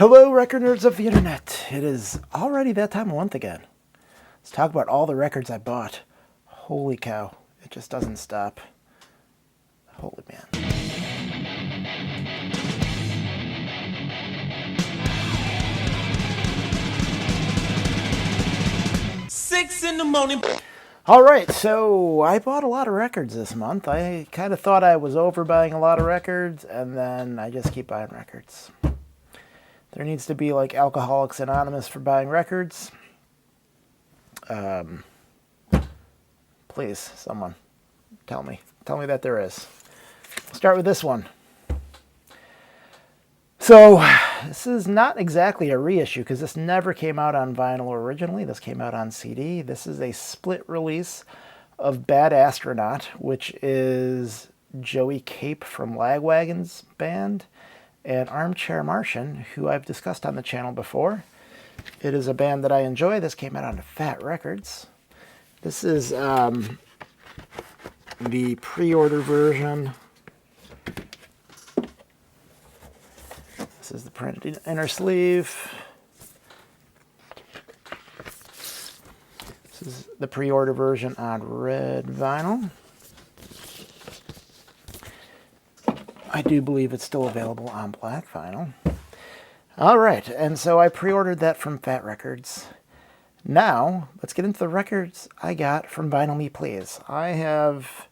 Hello, record nerds of the internet. It is already that time of month again. Let's talk about all the records I bought. Holy cow, it just doesn't stop. Holy man. 6 in the morning. All right, so I bought a lot of records this month. I kind of thought I was overbuying a lot of records, and then I just keep buying records. There needs to be like Alcoholics Anonymous for buying records. Please, someone, tell me that there is. I'll start with this one. So this is not exactly a reissue because this never came out on vinyl originally. This came out on CD. This is a split release of Bad Astronaut, which is Joey Cape from Lagwagon's band, and Armchair Martian, who I've discussed on the channel before. It is a band that I enjoy. This came out on Fat Records. This is the pre-order version. This is the printed inner sleeve. This is the pre-order version on red vinyl. I do believe it's still available on black vinyl. All right, and so I pre-ordered that from Fat Records. Now, let's get into the records I got from Vinyl Me Please. I have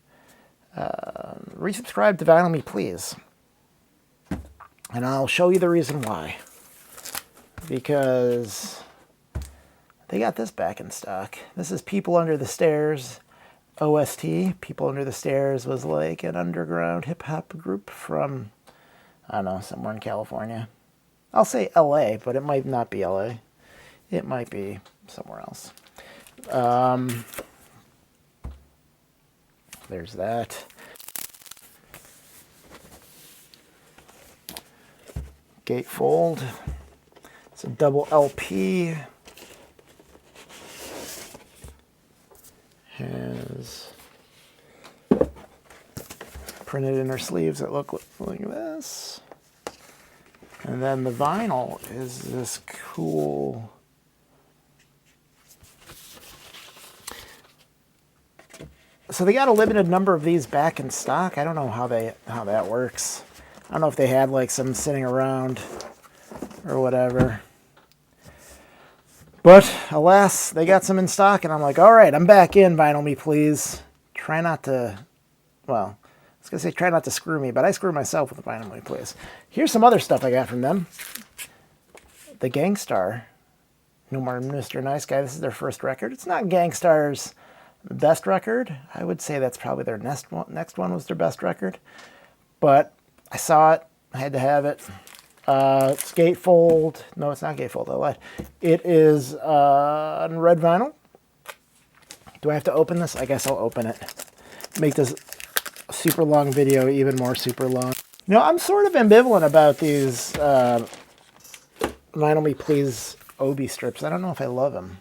resubscribed to Vinyl Me Please. And I'll show you the reason why. Because they got this back in stock. This is People Under the Stairs OST. People Under the Stairs was like an underground hip-hop group from, I don't know, somewhere in California. I'll say LA, but it might not be LA. It might be somewhere else. There's that. Gatefold. It's a double LP. Has printed inner sleeves that look like this. And then the vinyl is this cool so they got a limited number of these back in stock. I don't know how that works. I don't know if they had like some sitting around or whatever. But alas, they got some in stock, and I'm like, all right, I'm back in, Vinyl Me Please. Try not to, well, I was going to say try not to screw me, but I screw myself with the Vinyl Me Please. Here's some other stuff I got from them. The Gangstar, No More Mr. Nice Guy. This is their first record. It's not Gangstar's best record. I would say that's probably their next one was their best record. But I saw it. I had to have it. It's gatefold. No, it's not gatefold. I lied. It is on red vinyl. Do I have to open this? I guess I'll open it. Make this super long video even more super long. You know, I'm sort of ambivalent about these Vinyl Me Please Obi strips. I don't know if I love them,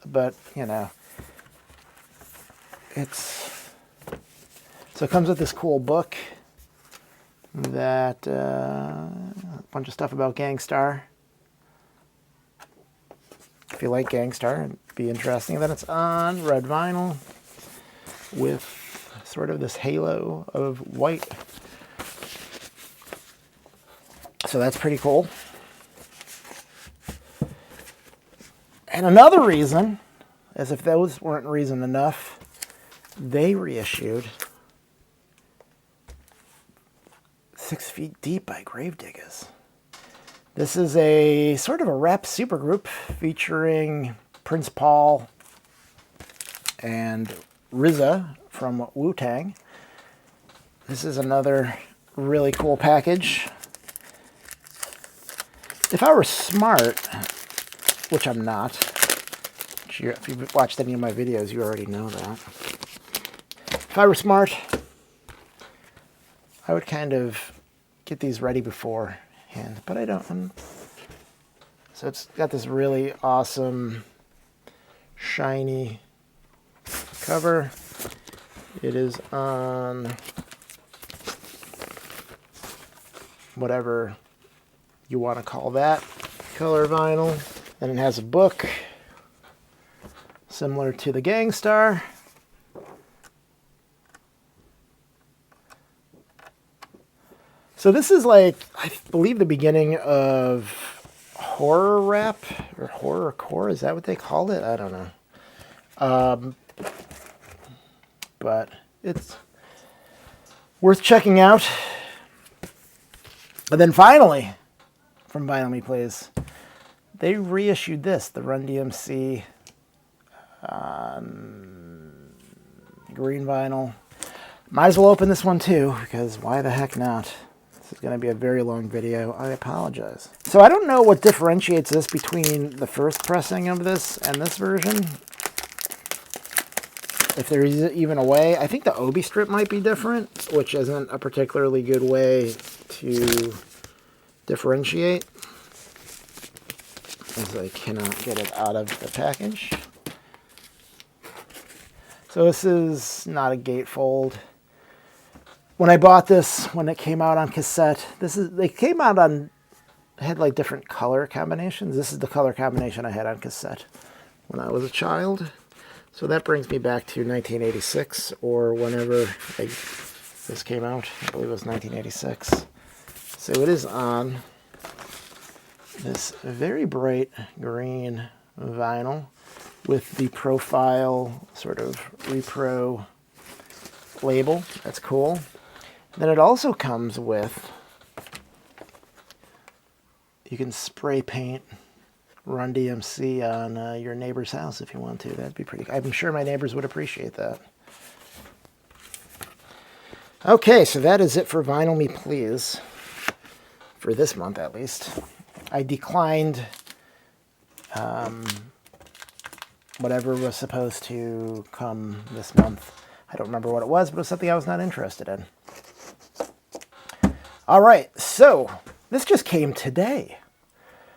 but you know, it's so it comes with this cool book that a bunch of stuff about Gangstar. If you like Gangstar, it'd be interesting. Then it's on red vinyl with sort of this halo of white. So that's pretty cool. And another reason, as if those weren't reason enough, they reissued 6 Feet Deep by Gravediggaz. This is a sort of a rap supergroup featuring Prince Paul and RZA from Wu-Tang. This is another really cool package. If I were smart, which I'm not, if you've watched any of my videos, you already know that. If I were smart, I would kind of get these ready beforehand, but I don't. So it's got this really awesome, shiny cover. It is on whatever you want to call that. color vinyl. Then it has a book similar to the Gang Starr. So this is like, I believe, the beginning of horror rap or horrorcore. Is that what they called it? I don't know. But it's worth checking out. And then finally, from Vinyl Me Please, they reissued this, the RUN DMC green vinyl. Might as well open this one too, because why the heck not? This is going to be a very long video. I apologize. So I don't know what differentiates this between the first pressing of this and this version. If there is even a way. I think the obi strip might be different, which isn't a particularly good way to differentiate, as I cannot get it out of the package. So this is not a gatefold. When I bought this, when it came out on cassette, they came out on, had like different color combinations. This is the color combination I had on cassette when I was a child. So that brings me back to 1986, or whenever this came out. I believe it was 1986. So it is on this very bright green vinyl with the profile sort of repro label. That's cool. Then it also comes with, you can spray paint RUN DMC on your neighbor's house if you want to. That'd be pretty, I'm sure my neighbors would appreciate that. Okay, so that is it for Vinyl Me Please. For this month, at least. I declined whatever was supposed to come this month. I don't remember what it was, but it was something I was not interested in. All right, so this just came today.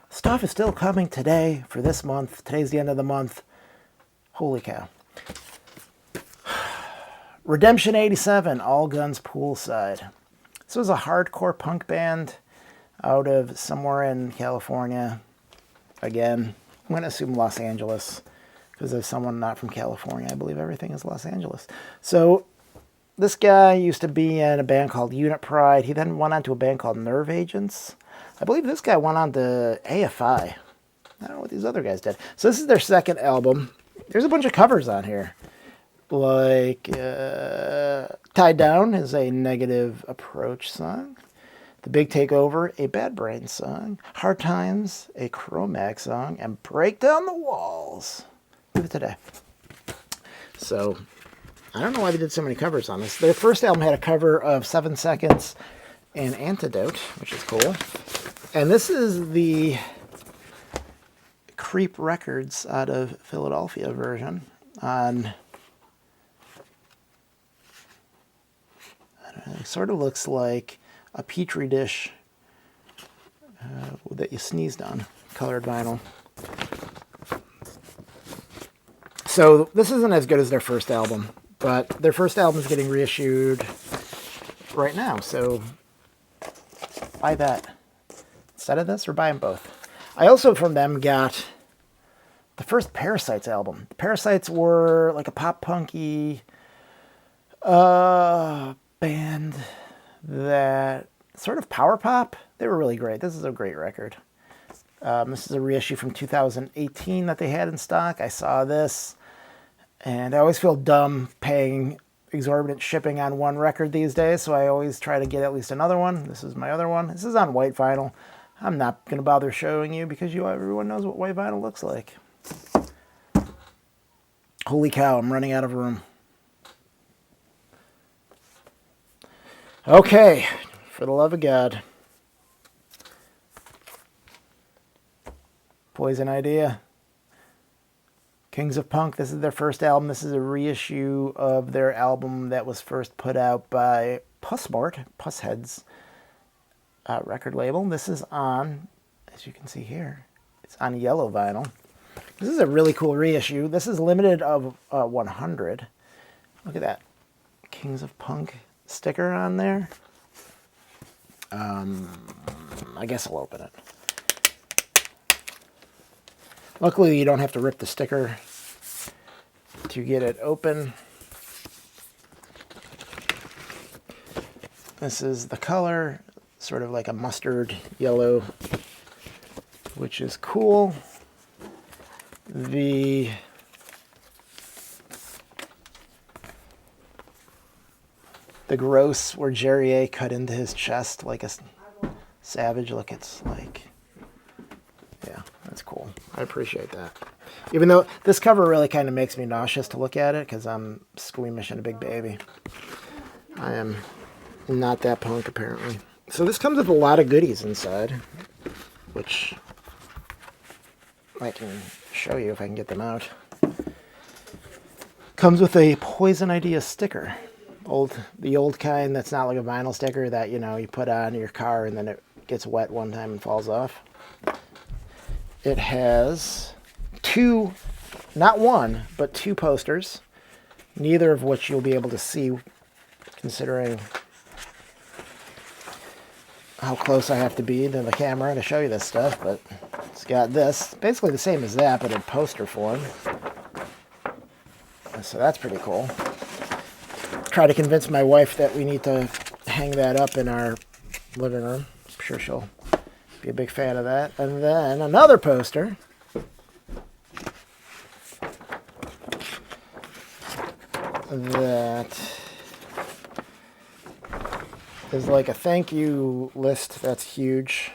Stuff is still coming today for this month. Today's the end of the month. Holy cow. Redemption 87, All Guns Poolside. This was a hardcore punk band out of somewhere in California. Again, I'm going to assume Los Angeles, because there's someone not from California. I believe everything is Los Angeles. So this guy used to be in a band called Unit Pride. He then went on to a band called Nerve Agents. I believe this guy went on to AFI. I don't know what these other guys did. So this is their second album. There's a bunch of covers on here. Like Tied Down is a Negative Approach song. The Big Takeover, a Bad Brains song. Hard Times, a Cro-Max song. And Break Down the Walls. Leave it today. So I don't know why they did so many covers on this. Their first album had a cover of 7 Seconds and Antidote, which is cool. And this is the Creep Records out of Philadelphia version on, I don't know, it sort of looks like a Petri dish that you sneezed on, colored vinyl. So this isn't as good as their first album, but their first album is getting reissued right now, so buy that instead of this, or buy them both. I also from them got the first Parasites album. The Parasites were like a pop punky band that sort of power pop. They were really great. This is a great record. This is a reissue from 2018 that they had in stock. I saw this, and I always feel dumb paying exorbitant shipping on one record these days, so I always try to get at least another one. This is my other one. This is on white vinyl. I'm not going to bother showing you because everyone knows what white vinyl looks like. Holy cow, I'm running out of room. Okay, for the love of God. Poison Idea. Kings of Punk, this is their first album. This is a reissue of their album that was first put out by Pusshead's record label. This is on, as you can see here, it's on yellow vinyl. This is a really cool reissue. This is limited of 100. Look at that Kings of Punk sticker on there. I guess I'll open it. Luckily, you don't have to rip the sticker to get it open. This is the color, sort of like a mustard yellow, which is cool. The gross where Jerry A cut into his chest like a savage. Look, it's like, yeah, that's cool. I appreciate that. Even though this cover really kind of makes me nauseous to look at it because I'm squeamish and a big baby. I am not that punk, apparently. So this comes with a lot of goodies inside, which I can show you if I can get them out. Comes with a Poison Idea sticker. The old kind that's not like a vinyl sticker that, you know, you put on your car and then it gets wet one time and falls off. It has two, not one, but two posters, neither of which you'll be able to see considering how close I have to be to the camera to show you this stuff, but it's got this, basically the same as that, but in poster form. So that's pretty cool. Try to convince my wife that we need to hang that up in our living room. I'm sure she'll be a big fan of that. And then another poster. That is like a thank you list that's huge.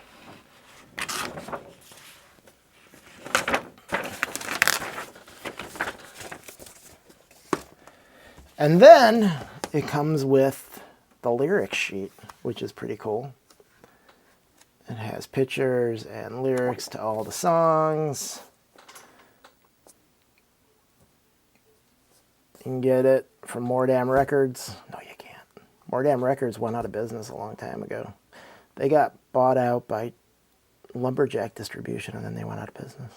And then it comes with the lyric sheet, which is pretty cool. It has pictures and lyrics to all the songs. You can get it from More Damn Records. No, you can't. More Damn Records went out of business a long time ago. They got bought out by Lumberjack Distribution, and then they went out of business.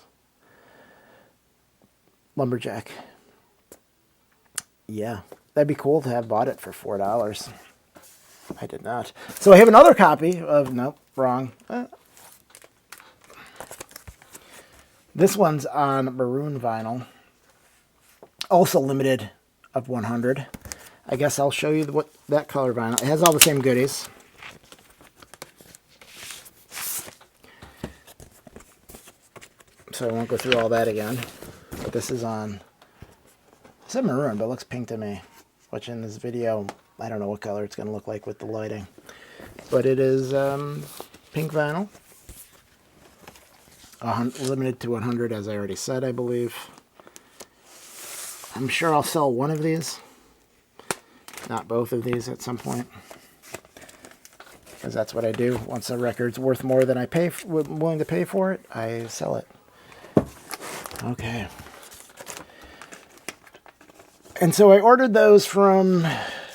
Lumberjack. Yeah, that'd be cool to have bought it for $4. I did not. So I have another copy of, nope, wrong. This one's on maroon vinyl. Also limited of 100. I guess I'll show you what that color vinyl. It has all the same goodies. So I won't go through all that again. But this is on, it said maroon, but it looks pink to me. Which in this video, I don't know what color it's going to look like with the lighting. But it is pink vinyl. Limited to 100, as I already said, I believe. I'm sure I'll sell one of these. Not both of these at some point. Because that's what I do. Once a record's worth more than I'm willing to pay for it, I sell it. Okay. And so I ordered those from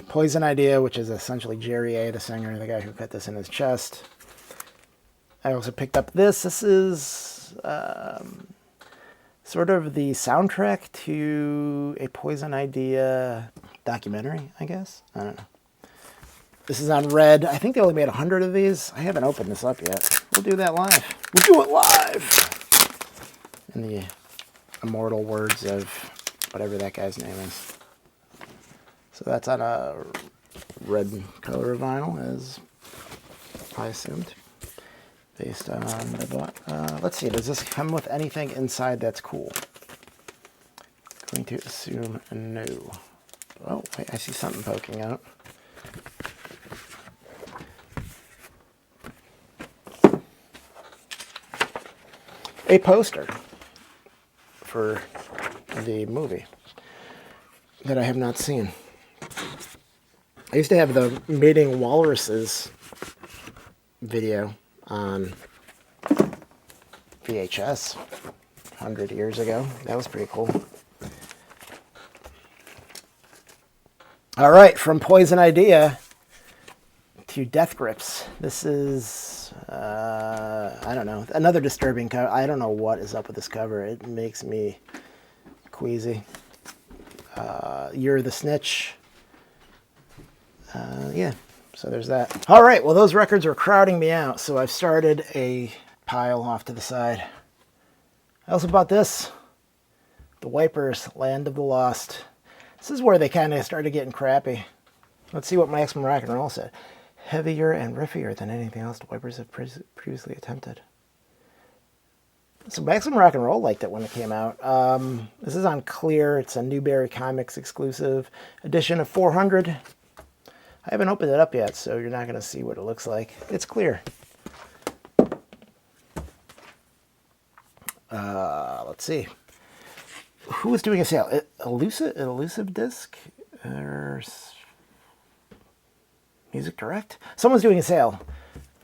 Poison Idea, which is essentially Jerry A, the singer, the guy who cut this in his chest. I also picked up this. This is sort of the soundtrack to a Poison Idea documentary, I guess. I don't know. This is on red. I think they only made 100 of these. I haven't opened this up yet. We'll do that live. We'll do it live! In the immortal words of whatever that guy's name is. So that's on a red color of vinyl, as I assumed. Based on the let's see, does this come with anything inside that's cool? Going to assume no. Oh, wait, I see something poking out. A poster for the movie that I have not seen. I used to have the Mating Walruses video on VHS 100 years ago. That was pretty cool. All right, from Poison Idea to Death Grips. This is, I don't know, another disturbing cover. I don't know what is up with this cover. It makes me queasy. You're the Snitch. Yeah, so there's that. All right, well, those records are crowding me out, so I've started a pile off to the side. I also bought this, The Wipers, Land of the Lost. This is where they kind of started getting crappy. Let's see what Maximum Rock and Roll said. Heavier and riffier than anything else the Wipers have previously attempted. So Maximum Rock and Roll liked it when it came out. This is on Clear. It's a Newberry Comics exclusive edition of 400. I haven't opened it up yet, so you're not going to see what it looks like. It's clear. Let's see. Who was doing a sale? Elusive Disc? Or Music Direct? Someone's doing a sale.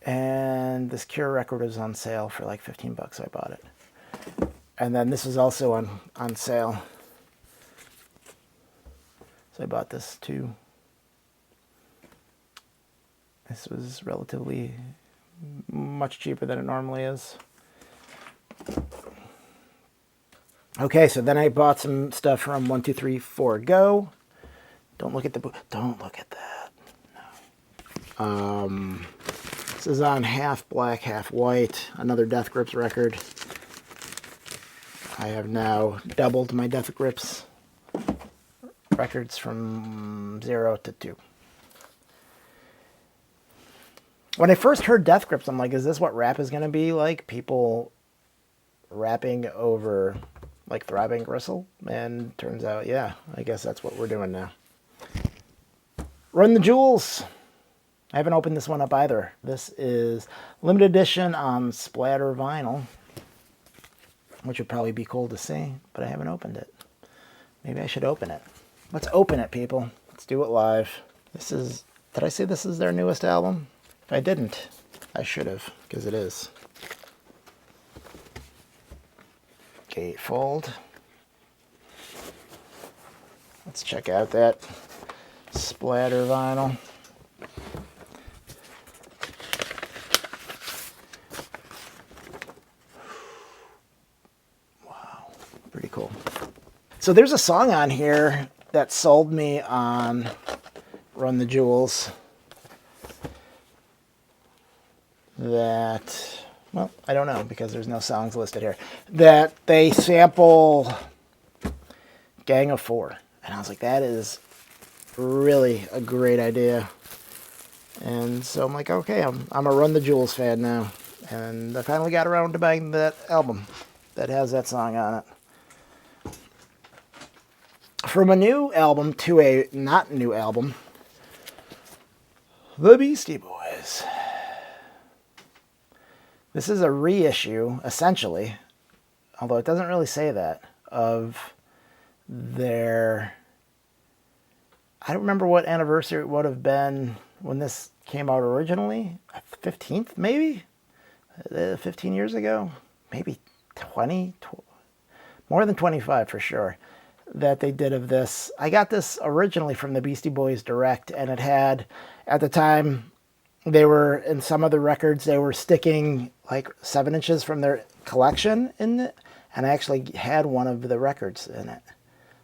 And this Cure record was on sale for like 15 bucks, so I bought it. And then this was also on sale. So I bought this too. This was relatively much cheaper than it normally is. Okay, so then I bought some stuff from 1-2-3-4 Go. Don't look at the book. Don't look at that. No. This is on Half Black, Half White. Another Death Grips record. I have now doubled my Death Grips records from 0 to 2. When I first heard Death Grips, I'm like, is this what rap is going to be like? People rapping over, like, Throbbing Gristle? And turns out, yeah, I guess that's what we're doing now. Run the Jewels. I haven't opened this one up either. This is limited edition on splatter vinyl, which would probably be cool to see, but I haven't opened it. Maybe I should open it. Let's open it, people. Let's do it live. This is, did I say this is their newest album? If I didn't, I should have, because it is. Gatefold. Let's check out that splatter vinyl. Wow, pretty cool. So there's a song on here that sold me on Run the Jewels. That, well, I don't know because there's no songs listed here, that they sample Gang of Four. And I was like, that is really a great idea. And so I'm like, okay, I'm a Run the Jewels fan now. And I finally got around to buying that album that has that song on it. From a new album to a not new album, the Beastie Boys. This is a reissue, essentially, although it doesn't really say that, of their, I don't remember what anniversary it would have been when this came out originally. 15th, maybe? 15 years ago? Maybe 20? More than 25 for sure, that they did of this. I got this originally from the Beastie Boys Direct, and it had, at the time, they were, in some of the records, they were sticking like 7 inches from their collection in it. And I actually had one of the records in it.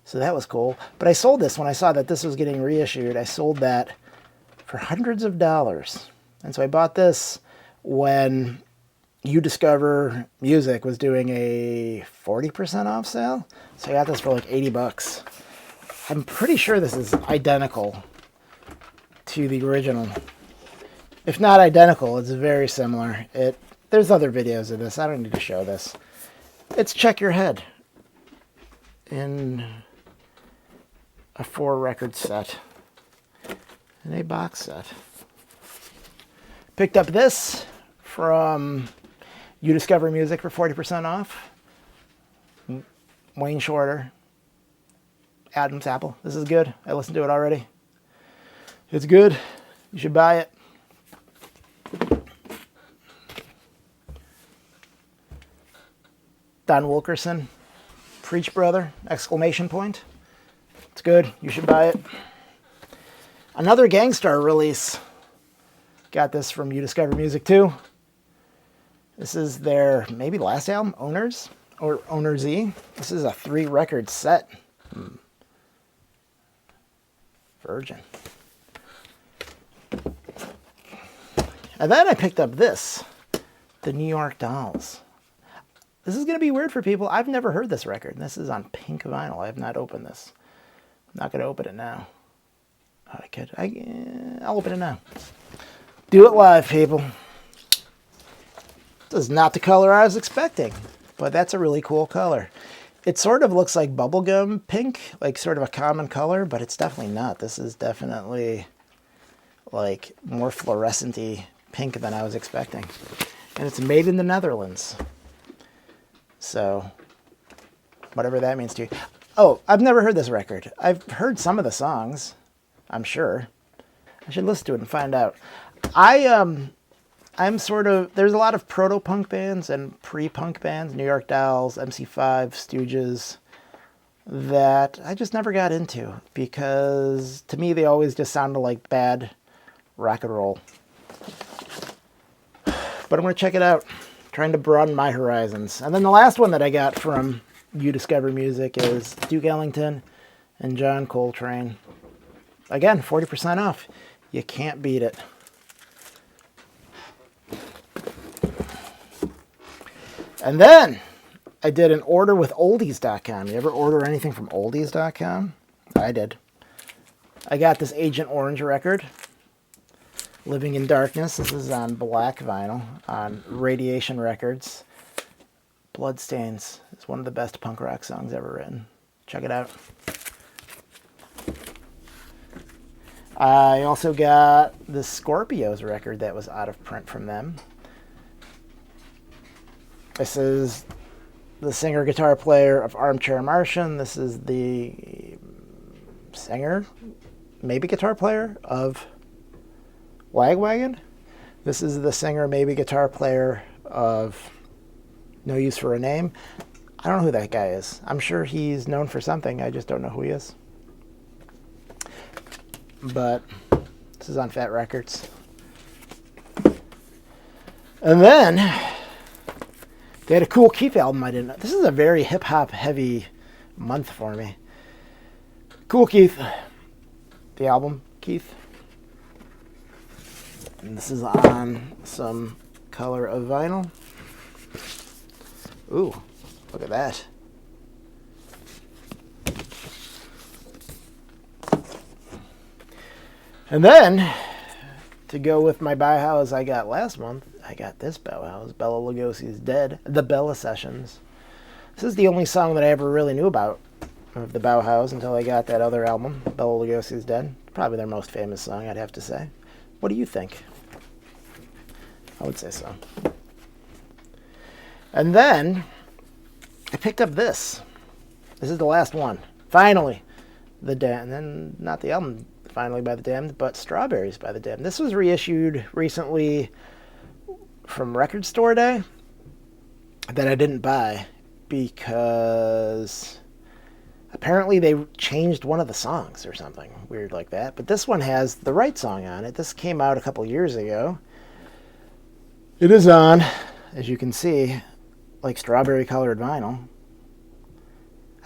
So that was cool. But I sold this when I saw that this was getting reissued. I sold that for hundreds of dollars. And so I bought this when You Discover Music was doing a 40% off sale. So I got this for like 80 bucks. I'm pretty sure this is identical to the original. If not identical, it's very similar. There's other videos of this. I don't need to show this. It's Check Your Head in a 4-record set. In a box set. Picked up this from You Discover Music for 40% off. Wayne Shorter. Adam's Apple. This is good. I listened to it already. It's good. You should buy it. Don Wilkerson, Preach Brother, exclamation point. It's good. You should buy it. Another Gangstar release. Got this from You Discover Music too. This is their maybe last album, Owners, or Owner Z. This is a 3-record set. Virgin. And then I picked up this, the New York Dolls. This is going to be weird for people. I've never heard this record. This is on pink vinyl. I have not opened this. I'm not going to open it now. Oh, I could. I'll open it now. Do it live, people. This is not the color I was expecting, but that's a really cool color. It sort of looks like bubblegum pink, like sort of a common color, but it's definitely not. This is definitely like more fluorescent-y pink than I was expecting. And it's made in the Netherlands. So, whatever that means to you. Oh, I've never heard this record. I've heard some of the songs, I'm sure. I should listen to it and find out. I'm sort of, there's a lot of proto-punk bands and pre-punk bands, New York Dolls, MC5, Stooges, that I just never got into because to me they always just sounded like bad rock and roll. But I'm going to check it out, trying to broaden my horizons. And then the last one that I got from You Discover Music is Duke Ellington and John Coltrane. Again, 40% off. You can't beat it. And then I did an order with oldies.com. You ever order anything from oldies.com? I did. I got this Agent Orange record, Living in Darkness. This is on black vinyl on Radiation Records. Bloodstains is one of the best punk rock songs ever written. Check it out. I also got the Scorpios record that was out of print from them. This is the singer guitar player of Armchair Martian. This is the singer, maybe guitar player of Lagwagon. This is the singer, maybe guitar player of No Use for a Name. I don't know who that guy is. I'm sure he's known for something. I just don't know who he is. But this is on Fat Records. And then they had a Cool Keith album I didn't know. This is a very hip-hop heavy month for me. Cool Keith. The album, Keith. And this is on some color of vinyl. Ooh, look at that. And then, to go with my Bauhaus I got last month, I got this Bauhaus, Bela Lugosi's Dead, the Bella Sessions. This is the only song that I ever really knew about of the Bauhaus until I got that other album, Bela Lugosi's Dead. Probably their most famous song, I'd have to say. What do you think? I would say so. And then, I picked up this. This is the last one. Finally. The Damned. And then, not the album, Finally by the Damned, but Strawberries by the Damned. This was reissued recently from Record Store Day that I didn't buy because apparently they changed one of the songs or something weird like that. But this one has the right song on it. This came out a couple years ago. It is on, as you can see, like strawberry colored vinyl.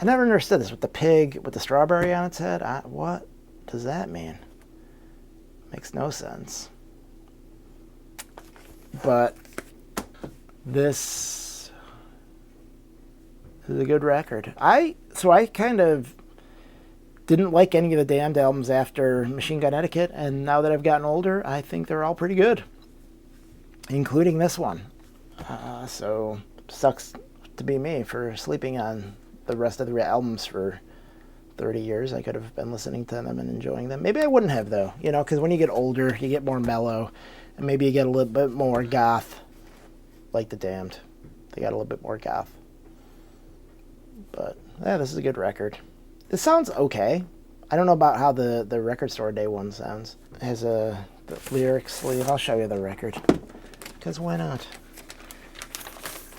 I never understood this with the pig with the strawberry on its head. What does that mean? Makes no sense. But this is a good record. So I kind of didn't like any of the Damned albums after Machine Gun Etiquette, and now that I've gotten older, I think they're all pretty good, including this one. So sucks to be me for sleeping on the rest of the albums for 30 years. I could have been listening to them and enjoying them. Maybe I wouldn't have, though, because when you get older, you get more mellow, and maybe you get a little bit more goth, like the Damned. They got a little bit more goth. But, yeah, this is a good record. This sounds okay. I don't know about how the Record Store Day one sounds. It has the lyric sleeve. I'll show you the record. Because why not?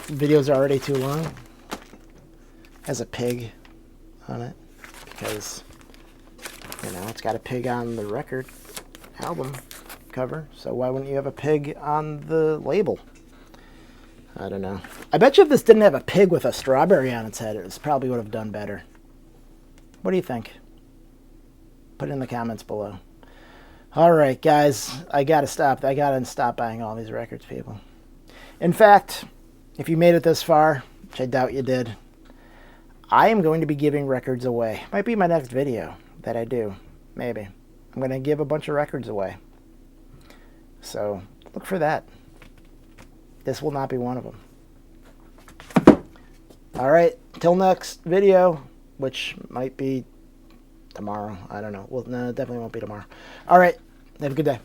Video's already too long. Has a pig on it. Because, it's got a pig on the record album cover. So why wouldn't you have a pig on the label? I don't know. I bet you if this didn't have a pig with a strawberry on its head, it probably would have done better. What do you think? Put it in the comments below. All right, guys. I got to stop. Stop buying all these records, people. In fact, if you made it this far, which I doubt you did, I am going to be giving records away. Might be my next video that I do. Maybe. I'm going to give a bunch of records away. So look for that. This will not be one of them. All right. Till next video, which might be tomorrow. I don't know. Well, no, it definitely won't be tomorrow. All right. Have a good day.